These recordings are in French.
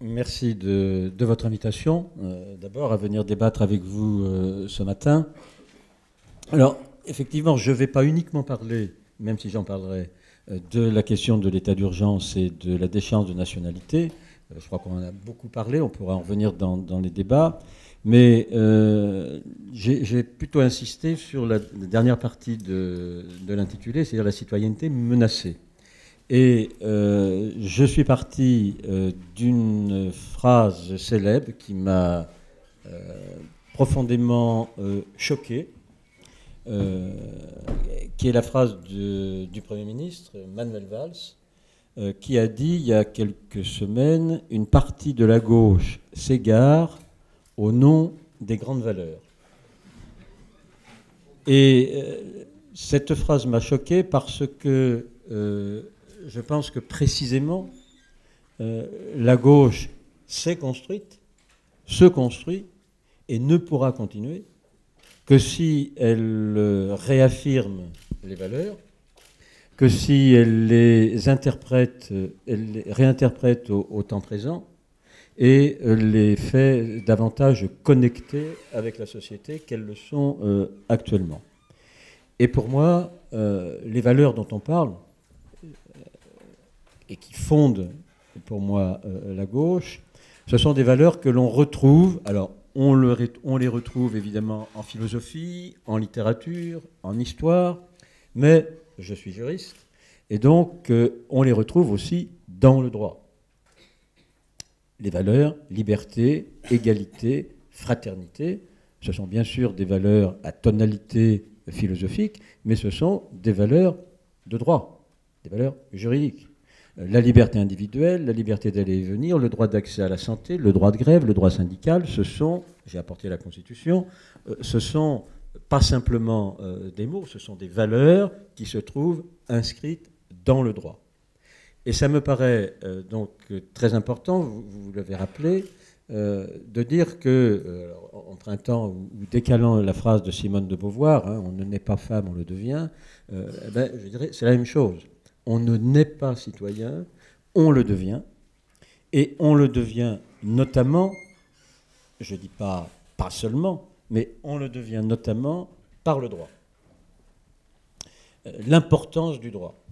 Merci de votre invitation, d'abord à venir débattre avec vous ce matin. Alors, effectivement, je ne vais pas uniquement parler, même si j'en parlerai, de la question de l'état d'urgence et de la déchéance de nationalité. Je crois qu'on en a beaucoup parlé, on pourra en revenir dans les débats. Mais j'ai plutôt insisté sur la dernière partie de l'intitulé, c'est-à-dire la citoyenneté menacée. Et je suis parti d'une phrase célèbre qui m'a profondément choqué, qui est la phrase du Premier ministre, Manuel Valls, qui a dit il y a quelques semaines, une partie de la gauche s'égare au nom des grandes valeurs. Et cette phrase m'a choqué parce que je pense que précisément, la gauche s'est construite, se construit et ne pourra continuer que si elle réaffirme les valeurs, que si elle les interprète, elle les réinterprète au temps présent et les fait davantage connecter avec la société qu'elles le sont actuellement. Et pour moi, les valeurs dont on parle, et qui fondent pour moi la gauche, ce sont des valeurs que l'on retrouve, alors on les retrouve évidemment en philosophie, en littérature, en histoire, mais je suis juriste, et donc on les retrouve aussi dans le droit. Les valeurs, liberté, égalité, fraternité, ce sont bien sûr des valeurs à tonalité philosophique, mais ce sont des valeurs de droit, des valeurs juridiques. La liberté individuelle, la liberté d'aller et venir, le droit d'accès à la santé, le droit de grève, le droit syndical, ce sont, j'ai apporté la Constitution, ce sont pas simplement des mots, ce sont des valeurs qui se trouvent inscrites dans le droit. Et ça me paraît donc très important, vous l'avez rappelé, de dire que, empruntant ou décalant la phrase de Simone de Beauvoir, hein, on ne naît pas femme, on le devient, je dirais c'est la même chose. On ne naît pas citoyen, on le devient, et on le devient notamment, je ne dis pas seulement, mais on le devient notamment par le droit. L'importance du droit.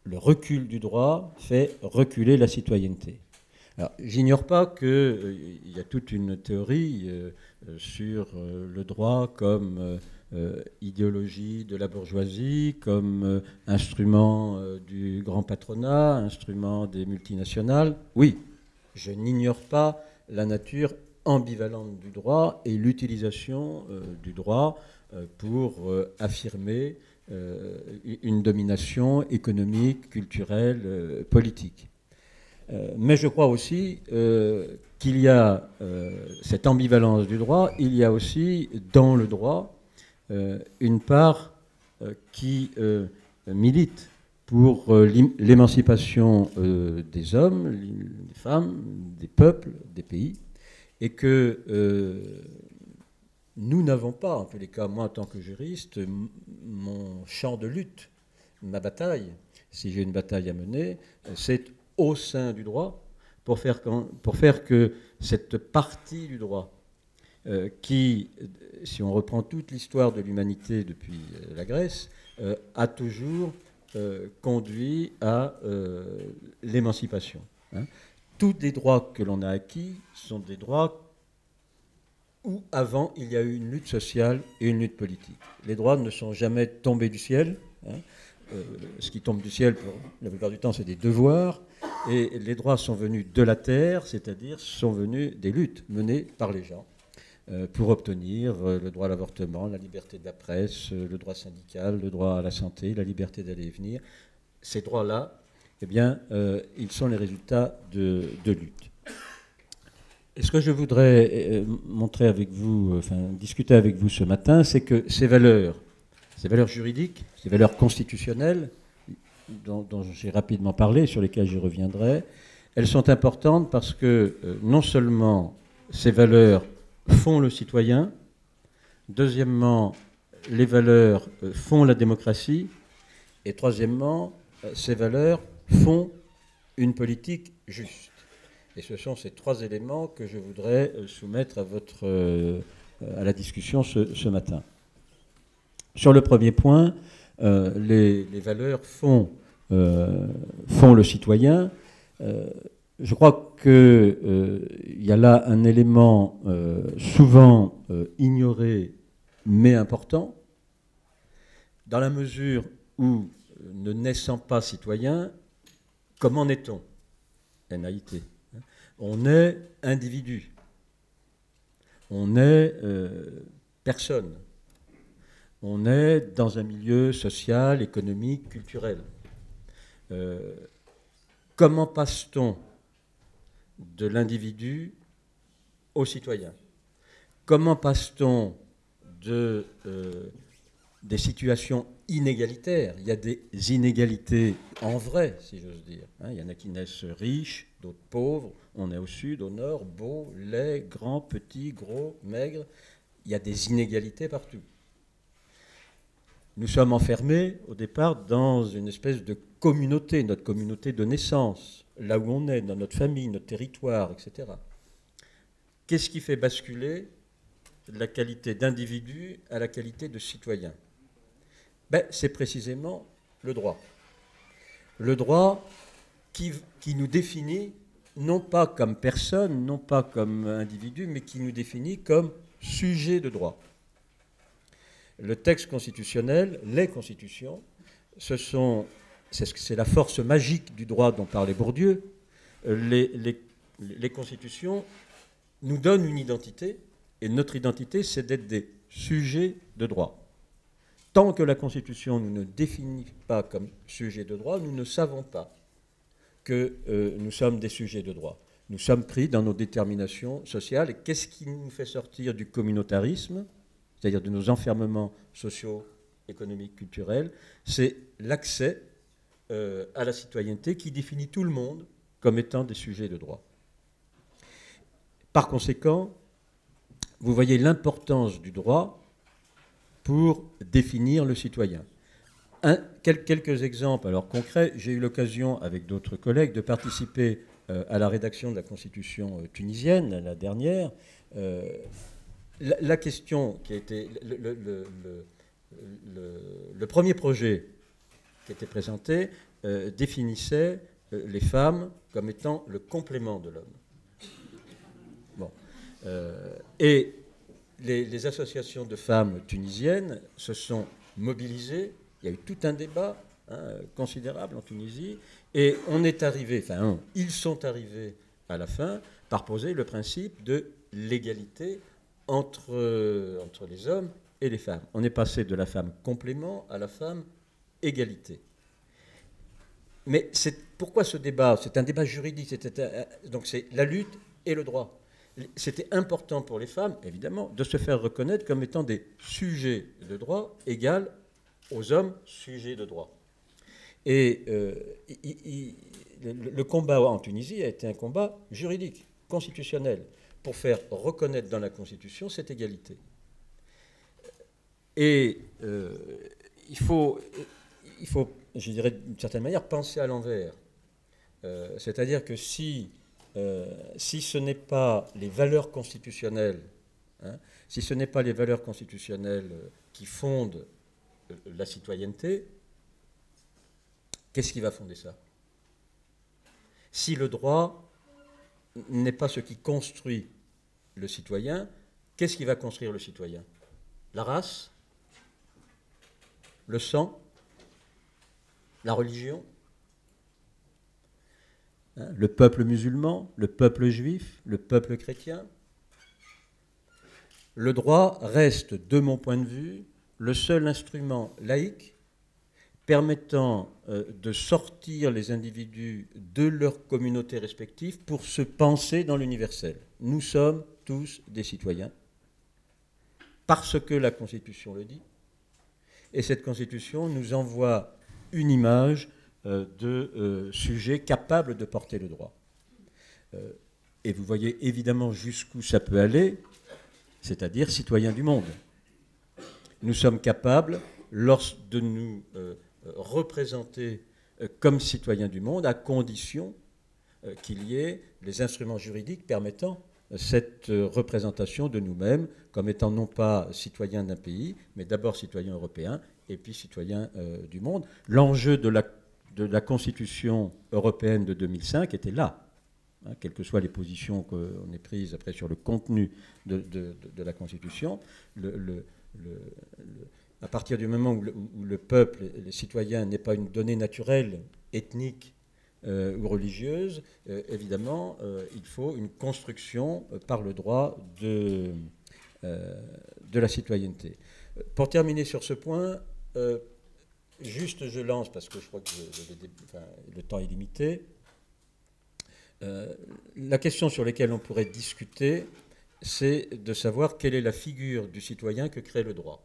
Le recul du droit fait reculer la citoyenneté. Alors, j'ignore pas qu'il y a toute une théorie sur le droit comme idéologie de la bourgeoisie, comme instrument du grand patronat, instrument des multinationales. Oui, je n'ignore pas la nature ambivalente du droit et l'utilisation du droit pour affirmer une domination économique, culturelle, politique. Mais je crois aussi qu'il y a cette ambivalence du droit, il y a aussi dans le droit une part qui milite pour l'émancipation des hommes, des femmes, des peuples, des pays, et que nous n'avons pas, en tous les cas, moi en tant que juriste, mon champ de lutte, ma bataille, si j'ai une bataille à mener, c'est au sein du droit pour faire que cette partie du droit qui, si on reprend toute l'histoire de l'humanité depuis la Grèce, a toujours conduit à l'émancipation. Hein. Tous les droits que l'on a acquis sont des droits où avant il y a eu une lutte sociale et une lutte politique. Les droits ne sont jamais tombés du ciel. Hein. Ce qui tombe du ciel, pour la plupart du temps, c'est des devoirs. Et les droits sont venus de la terre, c'est-à-dire sont venus des luttes menées par les gens pour obtenir le droit à l'avortement, la liberté de la presse, le droit syndical, le droit à la santé, la liberté d'aller et venir. Ces droits-là, eh bien, ils sont les résultats de luttes. Et ce que je voudrais montrer avec vous, discuter avec vous ce matin, c'est que ces valeurs juridiques, ces valeurs constitutionnelles, dont j'ai rapidement parlé, sur lesquelles je reviendrai, elles sont importantes parce que non seulement ces valeurs font le citoyen, deuxièmement, les valeurs font la démocratie, et troisièmement, ces valeurs font une politique juste. Et ce sont ces trois éléments que je voudrais soumettre à la discussion ce matin. Sur le premier point, les valeurs font le citoyen. Je crois qu'il y a là un élément souvent ignoré mais important, dans la mesure où, ne naissant pas citoyen, comment naît-on? NAIT. On est individu. On est personne. On est dans un milieu social, économique, culturel. Comment passe-t-on de l'individu au citoyen? Comment passe-t-on des situations inégalitaires? Il y a des inégalités en vrai, si j'ose dire. Il y en a qui naissent riches, d'autres pauvres. On est au sud, au nord, beau, laid, grand, petit, gros, maigre. Il y a des inégalités partout. Nous sommes enfermés, au départ, dans une espèce de communauté, notre communauté de naissance, là où on est, dans notre famille, notre territoire, etc. Qu'est-ce qui fait basculer de la qualité d'individu à la qualité de citoyen? C'est précisément le droit. Le droit qui nous définit, non pas comme personne, non pas comme individu, mais qui nous définit comme sujet de droit. Le texte constitutionnel, les constitutions, c'est la force magique du droit dont parlait Bourdieu. Les constitutions nous donnent une identité, et notre identité, c'est d'être des sujets de droit. Tant que la Constitution nous ne définit pas comme sujets de droit, nous ne savons pas que nous sommes des sujets de droit. Nous sommes pris dans nos déterminations sociales. Et qu'est-ce qui nous fait sortir du communautarisme, c'est-à-dire de nos enfermements sociaux, économiques, culturels? C'est l'accès à la citoyenneté qui définit tout le monde comme étant des sujets de droit. Par conséquent, vous voyez l'importance du droit pour définir le citoyen. Quelques exemples alors concrets. J'ai eu l'occasion, avec d'autres collègues, de participer à la rédaction de la Constitution tunisienne, la dernière. La question qui a été... Le premier projet qui était présenté définissait les femmes comme étant le complément de l'homme. Bon. Et les associations de femmes tunisiennes se sont mobilisées. Il y a eu tout un débat considérable en Tunisie. Et on est arrivé, ils sont arrivés à la fin par poser le principe de l'égalité entre les hommes et les femmes. On est passé de la femme complément à la femme égalité. Mais pourquoi ce débat? C'est un débat juridique. Donc c'est la lutte et le droit. C'était important pour les femmes, évidemment, de se faire reconnaître comme étant des sujets de droit égaux aux hommes sujets de droit. Et le combat en Tunisie a été un combat juridique, constitutionnel, pour faire reconnaître dans la Constitution cette égalité. Et il faut, je dirais d'une certaine manière, penser à l'envers. C'est-à-dire que si ce n'est pas les valeurs constitutionnelles, si ce n'est pas les valeurs constitutionnelles qui fondent la citoyenneté, qu'est-ce qui va fonder ça? Si le droit n'est pas ce qui construit le citoyen, qu'est-ce qui va construire le citoyen? La race? Le sang? La religion? Le peuple musulman, le peuple juif, le peuple chrétien. Le droit reste, de mon point de vue, le seul instrument laïque permettant de sortir les individus de leur communauté respective pour se penser dans l'universel. Nous sommes tous des citoyens, parce que la Constitution le dit, et cette Constitution nous envoie une image de sujets capables de porter le droit. Et vous voyez évidemment jusqu'où ça peut aller, c'est-à-dire citoyens du monde. Nous sommes capables, de nous représenter comme citoyens du monde, à condition qu'il y ait les instruments juridiques permettant cette représentation de nous-mêmes comme étant non pas citoyens d'un pays, mais d'abord citoyens européens et puis citoyens du monde. L'enjeu de la Constitution européenne de 2005 était là. Hein, quelles que soient les positions qu'on ait prises après sur le contenu de la Constitution, à partir du moment où le peuple, les citoyens, n'est pas une donnée naturelle, ethnique ou religieuse, évidemment, il faut une construction par le droit de la citoyenneté. Pour terminer sur ce point, juste je lance, parce que je crois que le temps est limité, la question sur laquelle on pourrait discuter, c'est de savoir quelle est la figure du citoyen que crée le droit.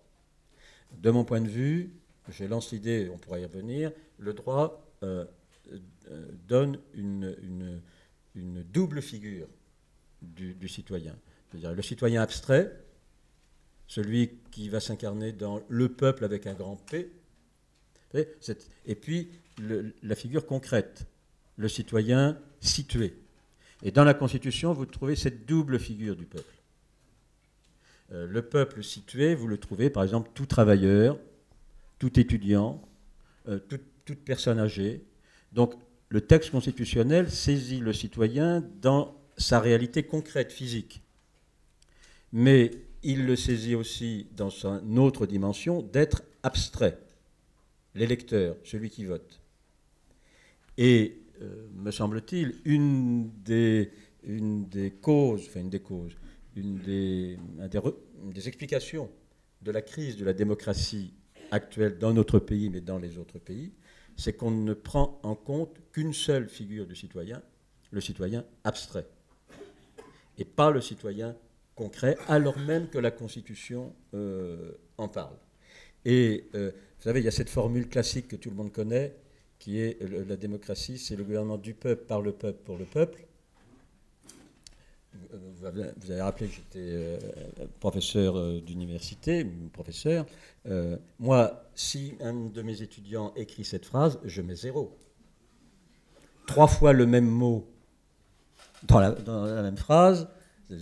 De mon point de vue, je lance l'idée, on pourra y revenir, le droit donne une double figure du citoyen. C'est-à-dire le citoyen abstrait, celui qui va s'incarner dans le peuple avec un grand P, et puis la figure concrète, le citoyen situé. Et dans la Constitution, vous trouvez cette double figure du peuple. Le peuple situé, vous le trouvez, par exemple, tout travailleur, tout étudiant, toute personne âgée. Donc, le texte constitutionnel saisit le citoyen dans sa réalité concrète, physique. Mais il le saisit aussi dans une autre dimension d'être abstrait. L'électeur, celui qui vote. Et, me semble-t-il, une des explications de la crise de la démocratie actuelle dans notre pays, mais dans les autres pays, c'est qu'on ne prend en compte qu'une seule figure du citoyen, le citoyen abstrait, et pas le citoyen concret, alors même que la Constitution en parle. Et vous savez, il y a cette formule classique que tout le monde connaît, qui est la démocratie, c'est le gouvernement du peuple, par le peuple, pour le peuple. Vous avez rappelé que j'étais professeur d'université, professeur. Moi, si un de mes étudiants écrit cette phrase, je mets 0. 3 fois le même mot dans la même phrase,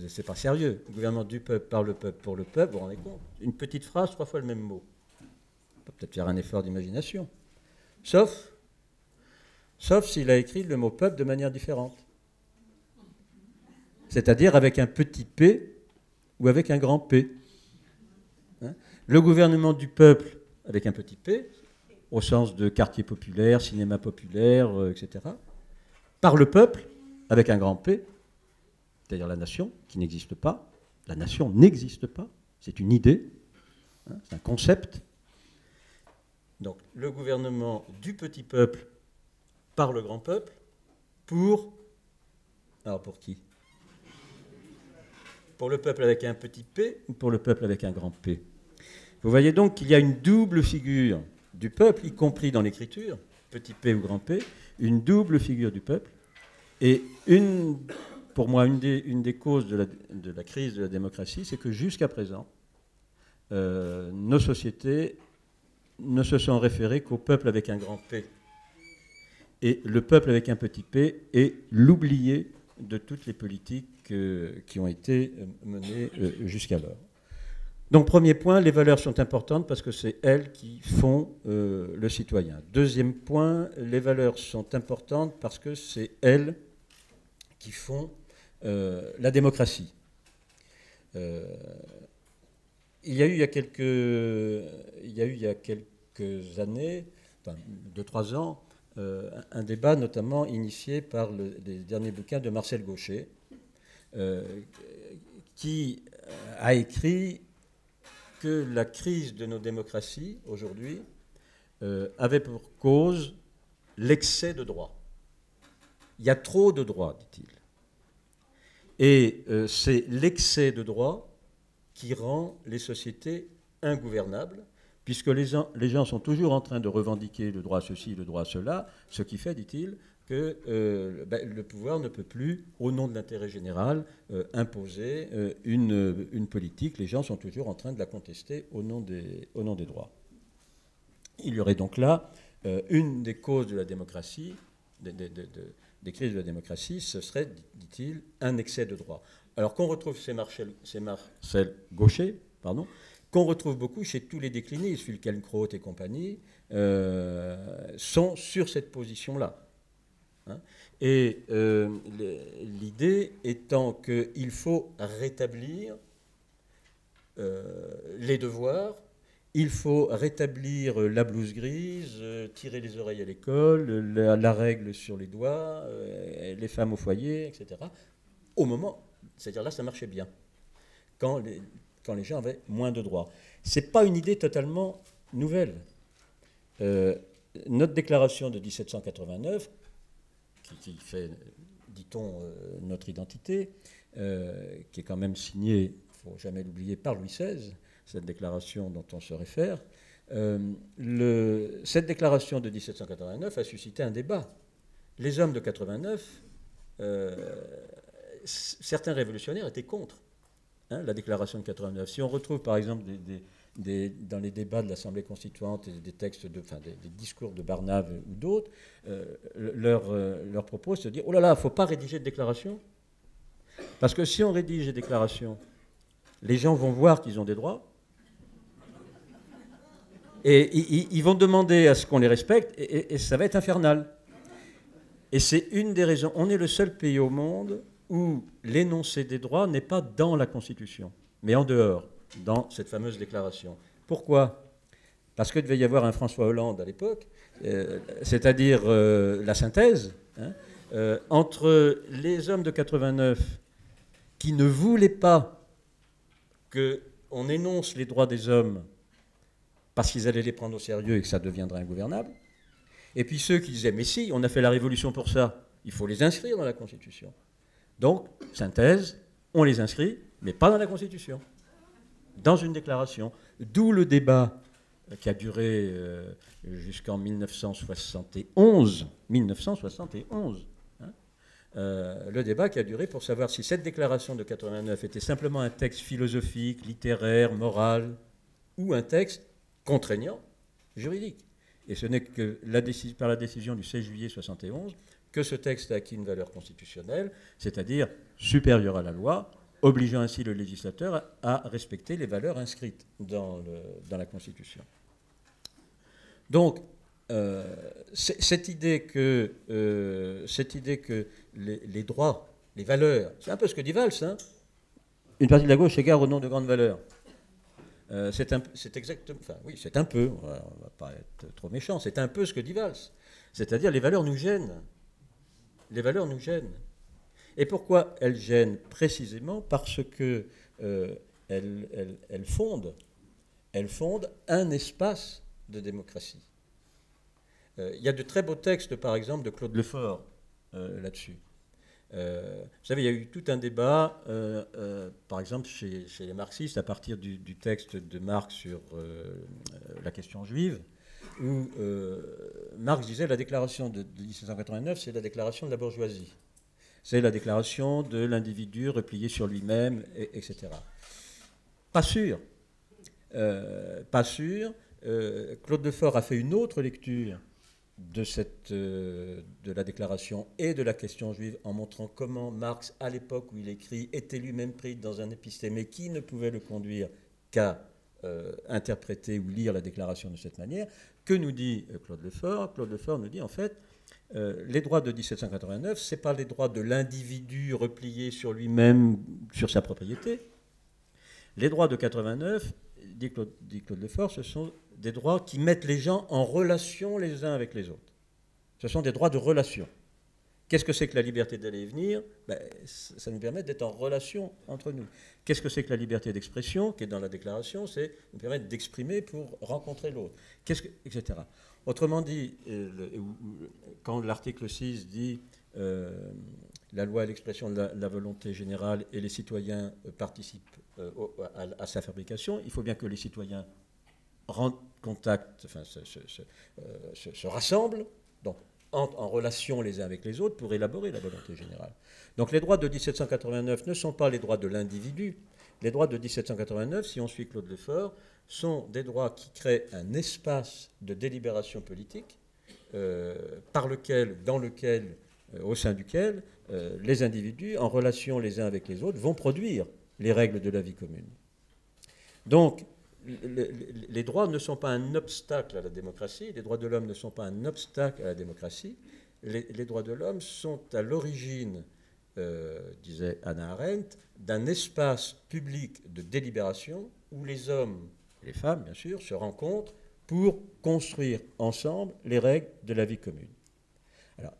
c'est pas sérieux. Le gouvernement du peuple, par le peuple, pour le peuple, vous vous rendez compte? Une petite phrase, 3 fois le même mot. On peut peut-être faire un effort d'imagination. Sauf s'il a écrit le mot peuple de manière différente. C'est-à-dire avec un petit p ou avec un grand P. Hein? Le gouvernement du peuple avec un petit p, au sens de quartier populaire, cinéma populaire, etc. Par le peuple avec un grand P, c'est-à-dire la nation, qui n'existe pas. La nation n'existe pas, c'est une idée, hein, c'est un concept. Donc le gouvernement du petit peuple par le grand peuple, alors pour qui? Pour le peuple avec un petit p ou pour le peuple avec un grand P? Vous voyez donc qu'il y a une double figure du peuple, y compris dans l'écriture, petit p ou grand P, une double figure du peuple. Et pour moi, une des causes de la crise de la démocratie, c'est que jusqu'à présent, nos sociétés ne se sont référées qu'au peuple avec un grand P. Et le peuple avec un petit p est l'oublié de toutes les politiques qui ont été menées jusqu'alors. Donc, premier point, les valeurs sont importantes parce que c'est elles qui font le citoyen. Deuxième point, les valeurs sont importantes parce que c'est elles qui font la démocratie. Il y a eu il y a quelques années, enfin 2-3 ans, un débat notamment initié par les derniers bouquins de Marcel Gauchet, qui a écrit que la crise de nos démocraties aujourd'hui avait pour cause l'excès de droits. Il y a trop de droits, dit-il. Et c'est l'excès de droits qui rend les sociétés ingouvernables, puisque les gens sont toujours en train de revendiquer le droit à ceci, le droit à cela, ce qui fait, dit-il, que le pouvoir ne peut plus, au nom de l'intérêt général, imposer une politique. Les gens sont toujours en train de la contester au nom des droits. Il y aurait donc là une des causes de la démocratie, des crises de la démocratie, ce serait, dit-il, un excès de droit. Alors qu'on retrouve ces Marcel Gaucher, pardon, qu'on retrouve beaucoup chez tous les déclinistes, Wilkenkraut et compagnie, sont sur cette position-là. Hein. Et l'idée étant qu'il faut rétablir les devoirs, il faut rétablir la blouse grise, tirer les oreilles à l'école, la règle sur les doigts, les femmes au foyer, etc. Au moment, c'est-à-dire là, ça marchait bien, quand les gens avaient moins de droits. Ce n'est pas une idée totalement nouvelle. Notre déclaration de 1789, qui fait, dit-on, notre identité, qui est quand même signée, il ne faut jamais l'oublier, par Louis XVI, cette déclaration dont on se réfère, cette déclaration de 1789 a suscité un débat. Les hommes de 89, certains révolutionnaires étaient contre la déclaration de 89. Si on retrouve par exemple dans les débats de l'Assemblée constituante des textes, des discours de Barnave ou d'autres, leur propos, c'est de dire « Oh là là, il ne faut pas rédiger de déclaration, parce que si on rédige des déclarations, les gens vont voir qu'ils ont des droits, et ils vont demander à ce qu'on les respecte, et ça va être infernal. » Et c'est une des raisons. On est le seul pays au monde où l'énoncé des droits n'est pas dans la Constitution, mais en dehors, dans cette fameuse déclaration. Pourquoi ? Parce qu'il devait y avoir un François Hollande à l'époque, c'est-à-dire la synthèse, entre les hommes de 89 qui ne voulaient pas qu'on énonce les droits des hommes parce qu'ils allaient les prendre au sérieux et que ça deviendrait ingouvernable, et puis ceux qui disaient « Mais si, on a fait la révolution pour ça, il faut les inscrire dans la Constitution. » Donc, synthèse, on les inscrit, mais pas dans la Constitution, dans une déclaration. D'où le débat qui a duré jusqu'en 1971. 1971. Le débat qui a duré pour savoir si cette déclaration de 89 était simplement un texte philosophique, littéraire, moral, ou un texte contraignant, juridique. Et ce n'est que par la décision du 16 juillet 71 que ce texte a acquis une valeur constitutionnelle, c'est-à-dire supérieure à la loi, obligeant ainsi le législateur à respecter les valeurs inscrites dans la Constitution. Donc, cette idée que les droits, les valeurs, c'est un peu ce que dit Valls, hein. Une partie de la gauche s'égare au nom de grandes valeurs. C'est exactement, enfin oui, c'est un peu, on ne va pas être trop méchant, c'est un peu ce que dit Valls. C'est-à-dire les valeurs nous gênent. Les valeurs nous gênent. Et pourquoi elles gênent ? Précisément parce que elles fondent un espace de démocratie. Il y a de très beaux textes, par exemple, de Claude Lefort là-dessus. Vous savez, il y a eu tout un débat, par exemple, chez les marxistes, à partir du texte de Marx sur la question juive, où Marx disait la déclaration de 1789, c'est la déclaration de la bourgeoisie. C'est la déclaration de l'individu replié sur lui-même, etc. Pas sûr. Pas sûr. Claude Lefort a fait une autre lecture de la déclaration et de la question juive en montrant comment Marx, à l'époque où il écrit, était lui-même pris dans un épistémé qui ne pouvait le conduire qu'à interpréter ou lire la déclaration de cette manière. Que nous dit Claude Lefort ? Claude Lefort nous dit en fait les droits de 1789, ce n'est pas les droits de l'individu replié sur lui-même, sur sa propriété. Les droits de 89, dit Claude Lefort, ce sont des droits qui mettent les gens en relation les uns avec les autres. Ce sont des droits de relation. Qu'est-ce que c'est que la liberté d'aller et venir ? Ça nous permet d'être en relation entre nous. Qu'est-ce que c'est que la liberté d'expression, qui est dans la déclaration ? C'est nous permettre d'exprimer pour rencontrer l'autre. Etc. Autrement dit, quand l'article 6 dit la loi est l'expression de la volonté générale et les citoyens participent à sa fabrication, il faut bien que les citoyens rendent contact, enfin, se rassemblent, donc en relation les uns avec les autres pour élaborer la volonté générale. Donc les droits de 1789 ne sont pas les droits de l'individu. Les droits de 1789, si on suit Claude Lefort, sont des droits qui créent un espace de délibération politique dans lequel au sein duquel les individus, en relation les uns avec les autres, vont produire les règles de la vie commune. Donc, les droits ne sont pas un obstacle à la démocratie, les droits de l'homme ne sont pas un obstacle à la démocratie, les droits de l'homme sont à l'origine, disait Hannah Arendt, d'un espace public de délibération où les hommes, et les femmes bien sûr, se rencontrent pour construire ensemble les règles de la vie commune. Alors,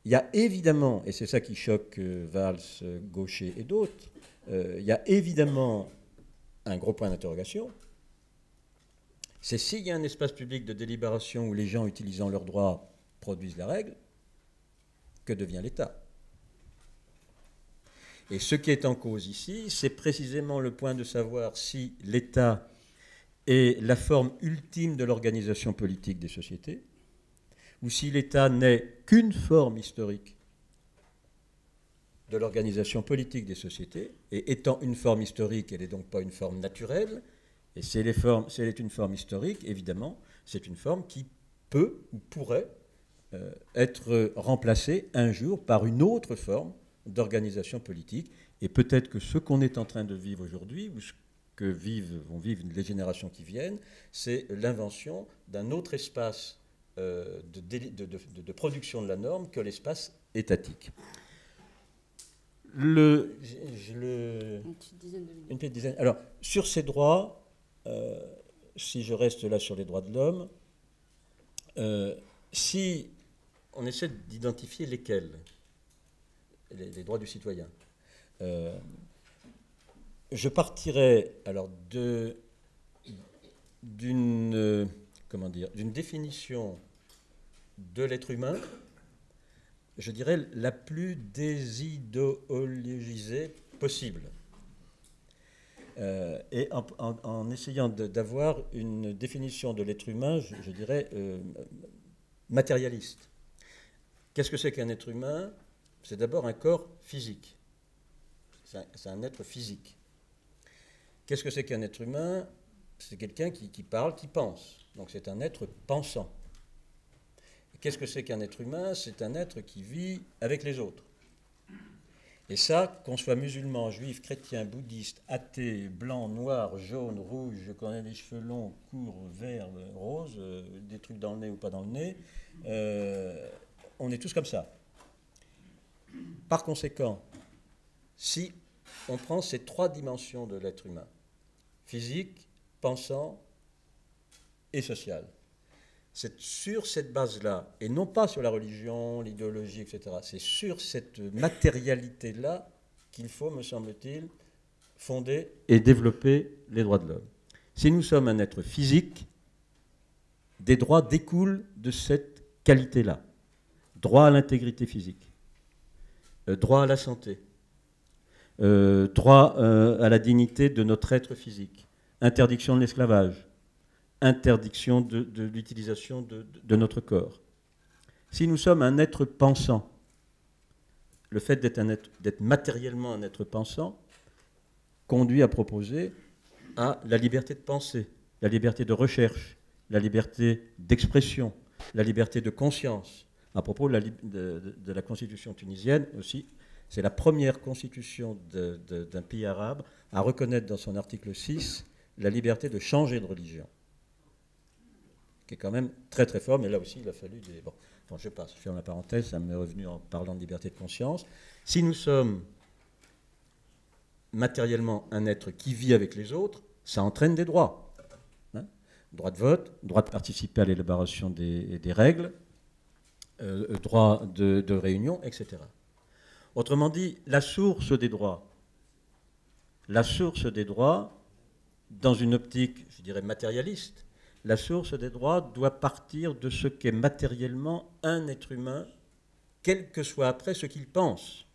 il y a évidemment, et c'est ça qui choque Valls, Gaucher et d'autres, il y a évidemment un gros point d'interrogation, c'est s'il y a un espace public de délibération où les gens utilisant leurs droits produisent la règle, que devient l'État? Et ce qui est en cause ici, c'est précisément le point de savoir si l'État est la forme ultime de l'organisation politique des sociétés, ou si l'État n'est qu'une forme historique de l'organisation politique des sociétés, et étant une forme historique, elle n'est donc pas une forme naturelle, et si elle est une forme historique, évidemment, c'est une forme qui peut ou pourrait être remplacée un jour par une autre forme d'organisation politique, et peut-être que ce qu'on est en train de vivre aujourd'hui, ou ce que vont vivre les générations qui viennent, c'est l'invention d'un autre espace de production de la norme que l'espace étatique. Une petite dizaine. Alors, sur ces droits, si je reste là sur les droits de l'homme, si on essaie d'identifier lesquels, les droits du citoyen, je partirais alors d'une définition de l'être humain, je dirais la plus désidéologisée possible. Et en essayant d'avoir une définition de l'être humain, je dirais matérialiste. Qu'est-ce que c'est qu'un être humain? C'est d'abord un corps physique. C'est un être physique. Qu'est-ce que c'est qu'un être humain? C'est quelqu'un qui parle, qui pense. Donc c'est un être pensant. Qu'est-ce que c'est qu'un être humain? C'est un être qui vit avec les autres. Et ça, qu'on soit musulman, juif, chrétien, bouddhiste, athée, blanc, noir, jaune, rouge, je connais les cheveux longs, courts, verts, roses, des trucs dans le nez ou pas dans le nez, on est tous comme ça. Par conséquent, si on prend ces trois dimensions de l'être humain, physique, pensant et social, c'est sur cette base-là, et non pas sur la religion, l'idéologie, etc., c'est sur cette matérialité-là qu'il faut, me semble-t-il, fonder et développer les droits de l'homme. Si nous sommes un être physique, des droits découlent de cette qualité-là. Droit à l'intégrité physique, droit à la santé, droit à la dignité de notre être physique, interdiction de l'esclavage, interdiction de l'utilisation de notre corps. Si nous sommes un être pensant, le fait d'être matériellement un être pensant conduit à proposer à la liberté de penser, la liberté de recherche, la liberté d'expression, la liberté de conscience. À propos de la constitution tunisienne aussi, c'est la première constitution d'un pays arabe à reconnaître dans son article 6 la liberté de changer de religion, qui est quand même très très fort, mais là aussi il a fallu des... Bon, je passe, je ferme la parenthèse, ça m'est revenu en parlant de liberté de conscience. Si nous sommes matériellement un être qui vit avec les autres, ça entraîne des droits. Hein, droit de vote, droit de participer à l'élaboration des règles, droit de réunion, etc. Autrement dit, la source des droits, dans une optique, je dirais, matérialiste, la source des droits doit partir de ce qu'est matériellement un être humain, quel que soit après ce qu'il pense.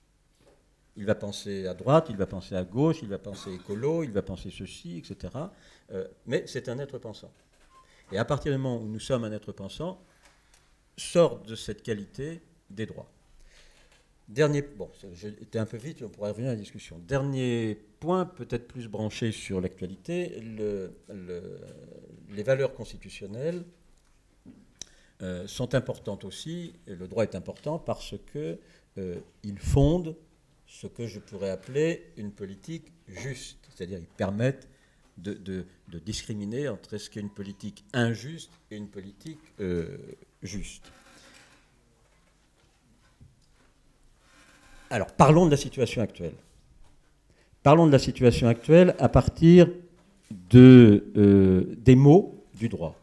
Il va penser à droite, il va penser à gauche, il va penser écolo, il va penser ceci, etc. Mais c'est un être pensant. Et à partir du moment où nous sommes un être pensant, sortent de cette qualité des droits. J'étais un peu vite, on pourrait revenir à la discussion. Dernier point, peut-être plus branché sur l'actualité, les valeurs constitutionnelles sont importantes aussi, et le droit est important parce que ils fondent ce que je pourrais appeler une politique juste. C'est-à-dire ils permettent de discriminer entre ce qu'est une politique injuste et une politique juste. Alors, parlons de la situation actuelle. Parlons de la situation actuelle à partir des mots du droit.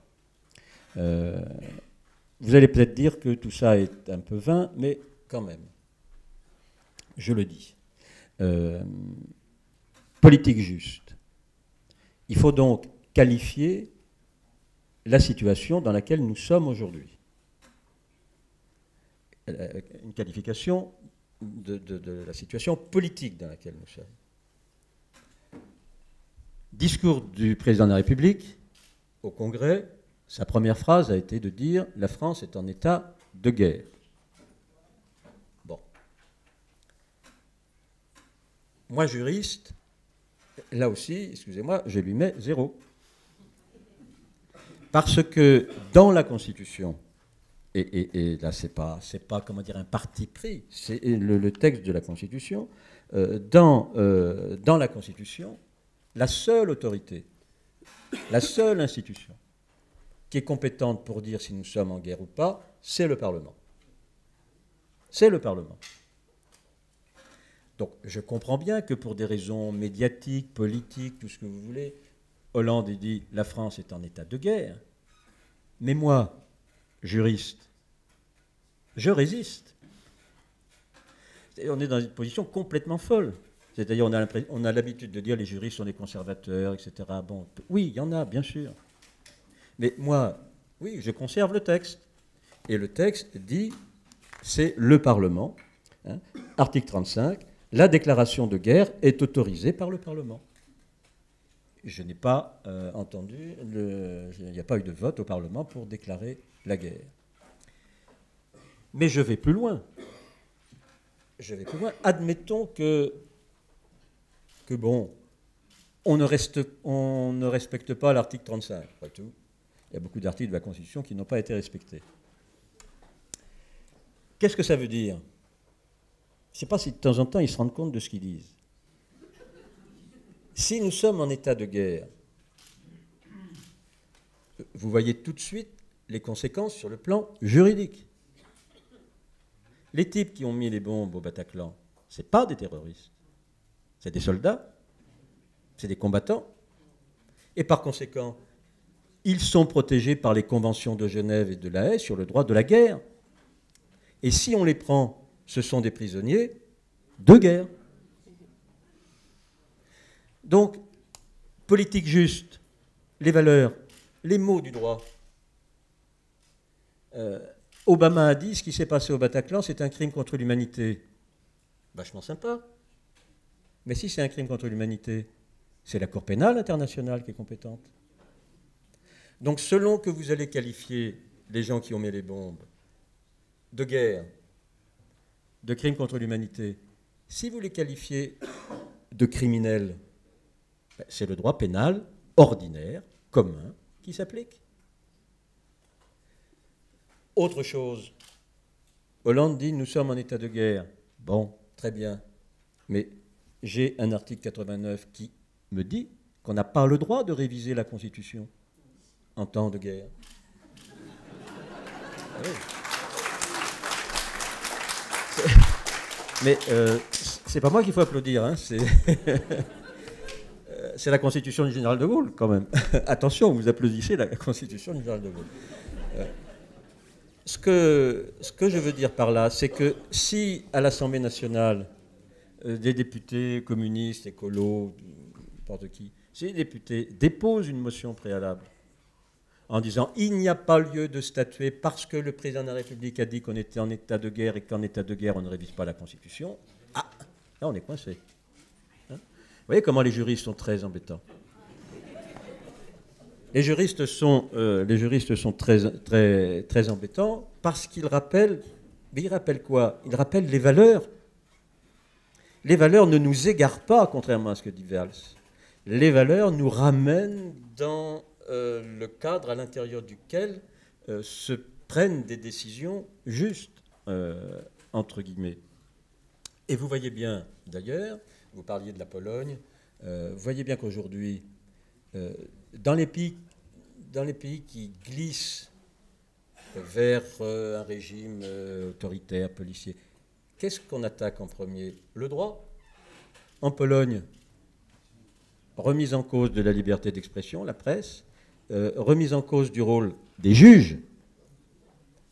Vous allez peut-être dire que tout ça est un peu vain, mais quand même, je le dis. Politique juste. Il faut donc qualifier la situation dans laquelle nous sommes aujourd'hui. Une qualification de la situation politique dans laquelle nous sommes. Discours du président de la République au Congrès, sa première phrase a été de dire « La France est en état de guerre ». Bon. Moi, juriste, là aussi, excusez-moi, je lui mets 0. Parce que dans la Constitution, et là, c'est pas comment dire, un parti pris, c'est le texte de la Constitution, dans la Constitution, la seule autorité, la seule institution qui est compétente pour dire si nous sommes en guerre ou pas, c'est le Parlement. C'est le Parlement. Donc je comprends bien que pour des raisons médiatiques, politiques, tout ce que vous voulez, Hollande dit « la France est en état de guerre ». Mais moi, juriste, je résiste. On est dans une position complètement folle. C'est-à-dire on a l'habitude de dire les juristes sont des conservateurs, etc. Bon, oui, il y en a, bien sûr. Mais moi, oui, je conserve le texte. Et le texte dit, c'est le Parlement. Hein, article 35, la déclaration de guerre est autorisée par le Parlement. Je n'ai pas entendu, il n'y a pas eu de vote au Parlement pour déclarer la guerre. Mais je vais plus loin. Admettons que bon, on ne respecte pas l'article 35. Après tout, il y a beaucoup d'articles de la Constitution qui n'ont pas été respectés. Qu'est-ce que ça veut dire? Je ne sais pas si de temps en temps ils se rendent compte de ce qu'ils disent. Si nous sommes en état de guerre, vous voyez tout de suite les conséquences sur le plan juridique. Les types qui ont mis les bombes au Bataclan, ce n'est pas des terroristes. C'est des soldats, c'est des combattants. Et par conséquent, ils sont protégés par les conventions de Genève et de La Haye sur le droit de la guerre. Et si on les prend, ce sont des prisonniers de guerre. Donc, politique juste, les valeurs, les mots du droit. Obama a dit ce qui s'est passé au Bataclan, c'est un crime contre l'humanité. Vachement sympa. Mais si c'est un crime contre l'humanité, c'est la Cour pénale internationale qui est compétente. Donc selon que vous allez qualifier les gens qui ont mis les bombes de guerre, de crimes contre l'humanité, si vous les qualifiez de criminels, c'est le droit pénal ordinaire, commun, qui s'applique. Autre chose, Hollande dit « nous sommes en état de guerre ». Bon, très bien, mais j'ai un article 89 qui me dit qu'on n'a pas le droit de réviser la Constitution en temps de guerre. Oui. Mais c'est pas moi qu'il faut applaudir, hein, c'est la Constitution du général de Gaulle, quand même. Attention, vous applaudissez la Constitution du général de Gaulle. Ce que je veux dire par là, c'est que si à l'Assemblée nationale, des députés communistes, écolos, n'importe qui, si les députés déposent une motion préalable en disant « il n'y a pas lieu de statuer parce que le président de la République a dit qu'on était en état de guerre et qu'en état de guerre on ne révise pas la Constitution », ah, là on est coincé. Hein, vous voyez comment les juristes sont très embêtants. Les juristes sont très embêtants parce qu'ils rappellent, mais ils rappellent quoi? Ils rappellent les valeurs. Les valeurs ne nous égarent pas, contrairement à ce que dit Valls. Les valeurs nous ramènent dans le cadre à l'intérieur duquel se prennent des décisions justes, entre guillemets. Et vous voyez bien, d'ailleurs, vous parliez de la Pologne, vous voyez bien qu'aujourd'hui, euh, dans les pays, dans les pays qui glissent vers un régime autoritaire, policier, qu'est-ce qu'on attaque en premier? Le droit. En Pologne, remise en cause de la liberté d'expression, la presse, remise en cause du rôle des juges.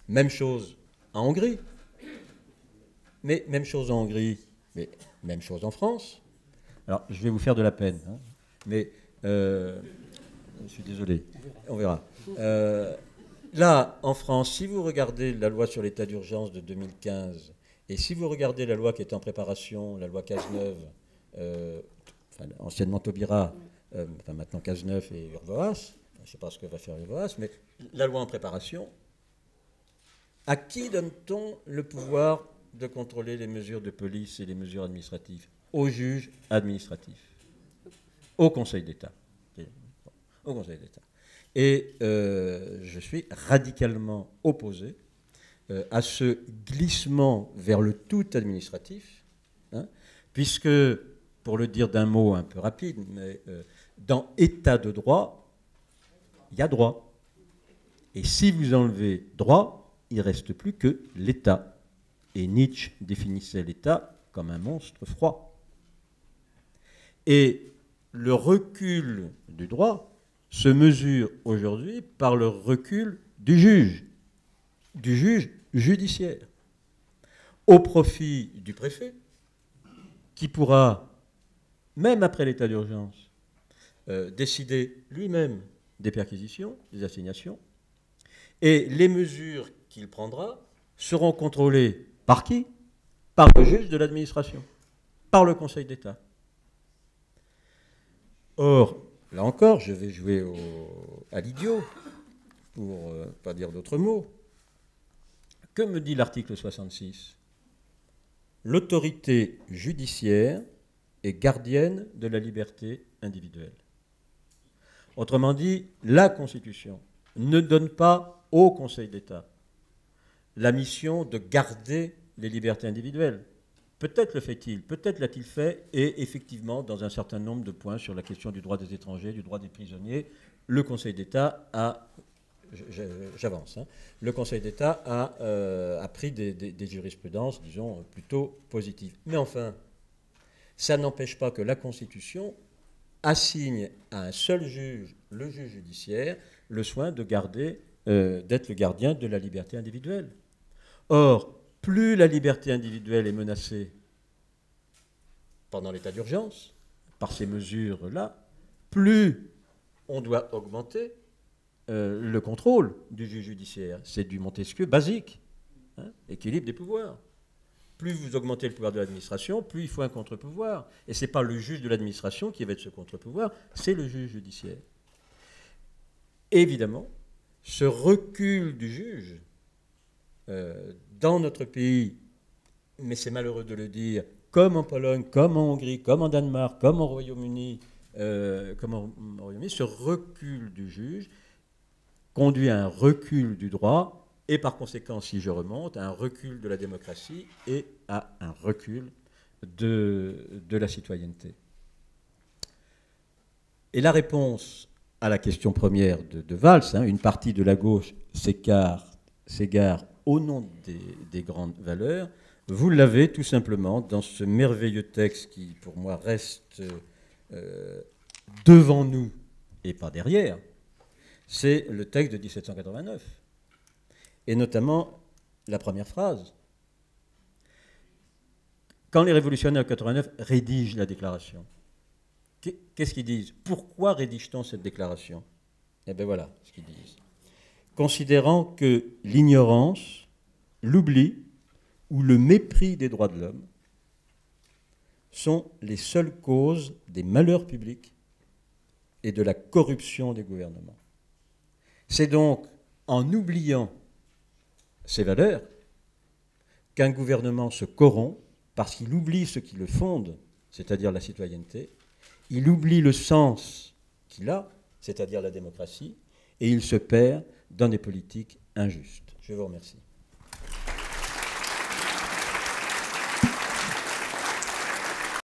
Même chose en Hongrie. Mais même chose en Hongrie, mais même chose en France. Alors, je vais vous faire de la peine, hein, mais je suis désolé, on verra. Là, en France, si vous regardez la loi sur l'état d'urgence de 2015, et si vous regardez la loi qui est en préparation, la loi Cazeneuve, anciennement Taubira, maintenant Cazeneuve et Urvoas, je ne sais pas ce que va faire Urvoas, mais la loi en préparation, à qui donne-t-on le pouvoir de contrôler les mesures de police et les mesures administratives? Au juge administratif, au Conseil d'État. Au Conseil d'État. Et je suis radicalement opposé à ce glissement vers le tout administratif, hein, puisque, pour le dire d'un mot un peu rapide, mais dans État de droit, il y a droit. Et si vous enlevez droit, il ne reste plus que l'État. Et Nietzsche définissait l'État comme un monstre froid. Et le recul du droit se mesure aujourd'hui par le recul du juge judiciaire, au profit du préfet, qui pourra, même après l'état d'urgence, décider lui-même des perquisitions, des assignations, et les mesures qu'il prendra seront contrôlées par qui? Par le juge de l'administration, par le Conseil d'État. Or, là encore, je vais jouer à l'idiot, pour ne pas dire d'autres mots. Que me dit l'article 66? L'autorité judiciaire est gardienne de la liberté individuelle. Autrement dit, la Constitution ne donne pas au Conseil d'État la mission de garder les libertés individuelles. Peut-être le fait-il, peut-être l'a-t-il fait, et effectivement, dans un certain nombre de points sur la question du droit des étrangers, du droit des prisonniers, le Conseil d'État a, j'avance, hein, le Conseil d'État a pris des jurisprudences, disons, plutôt positives. Mais enfin, ça n'empêche pas que la Constitution assigne à un seul juge, le juge judiciaire, le soin de garder, d'être le gardien de la liberté individuelle. Or, plus la liberté individuelle est menacée pendant l'état d'urgence, par ces mesures-là, plus on doit augmenter le contrôle du juge judiciaire. C'est du Montesquieu basique, hein, équilibre des pouvoirs. Plus vous augmentez le pouvoir de l'administration, plus il faut un contre-pouvoir. Et ce n'est pas le juge de l'administration qui va être ce contre-pouvoir, c'est le juge judiciaire. Évidemment, ce recul du juge dans notre pays, mais c'est malheureux de le dire, comme en Pologne, comme en Hongrie, comme en Danemark, comme au Royaume-Uni, ce recul du juge conduit à un recul du droit et par conséquent, si je remonte, à un recul de la démocratie et à un recul de la citoyenneté. Et la réponse à la question première de Valls, hein, une partie de la gauche s'égare au nom des grandes valeurs, vous l'avez tout simplement dans ce merveilleux texte qui, pour moi, reste devant nous et pas derrière. C'est le texte de 1789. Et notamment la première phrase. Quand les révolutionnaires de 89 rédigent la déclaration, qu'est-ce qu'ils disent? Pourquoi rédige-t-on cette déclaration? Eh bien voilà ce qu'ils disent. Considérant que l'ignorance, l'oubli ou le mépris des droits de l'homme sont les seules causes des malheurs publics et de la corruption des gouvernements. C'est donc en oubliant ces valeurs qu'un gouvernement se corrompt parce qu'il oublie ce qui le fonde, c'est-à-dire la citoyenneté, il oublie le sens qu'il a, c'est-à-dire la démocratie, et il se perd dans des politiques injustes. Je vous remercie.